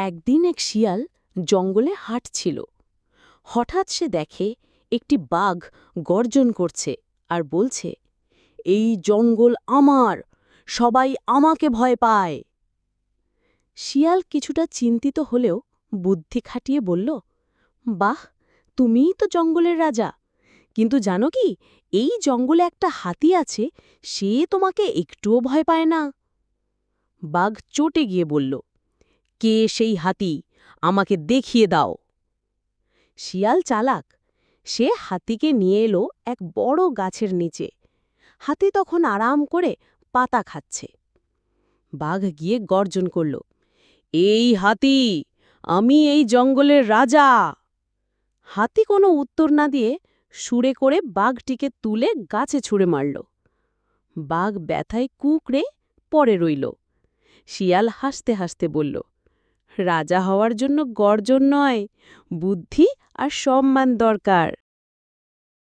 একদিন এক শিয়াল জঙ্গলে হাঁটছিল। হঠাৎ সে দেখে একটি বাঘ গর্জন করছে আর বলছে, এই জঙ্গল আমার, সবাই আমাকে ভয় পায়। শিয়াল কিছুটা চিন্তিত হলেও বুদ্ধি খাটিয়ে বলল, বাহ, তুমিই তো জঙ্গলের রাজা, কিন্তু জানো কি, এই জঙ্গলে একটা হাতি আছে, সে তোমাকে একটুও ভয় পায় না। বাঘ চটে গিয়ে বলল, কে সেই হাতি, আমাকে দেখিয়ে দাও। শিয়াল চালাক, সে হাতিকে নিয়ে এলো এক বড় গাছের নিচে। হাতি তখন আরাম করে পাতা খাচ্ছে। বাঘ গিয়ে গর্জন করল, এই হাতি, আমি এই জঙ্গলের রাজা। হাতি কোনো উত্তর না দিয়ে সুরে করে বাঘটিকে তুলে গাছে ছুঁড়ে মারল। বাঘ ব্যথায় কুঁকড়ে পড়ে রইল। শিয়াল হাসতে হাসতে বলল, রাজা হওয়ার জন্য গর্জন নয়, বুদ্ধি আর সম্মান দরকার।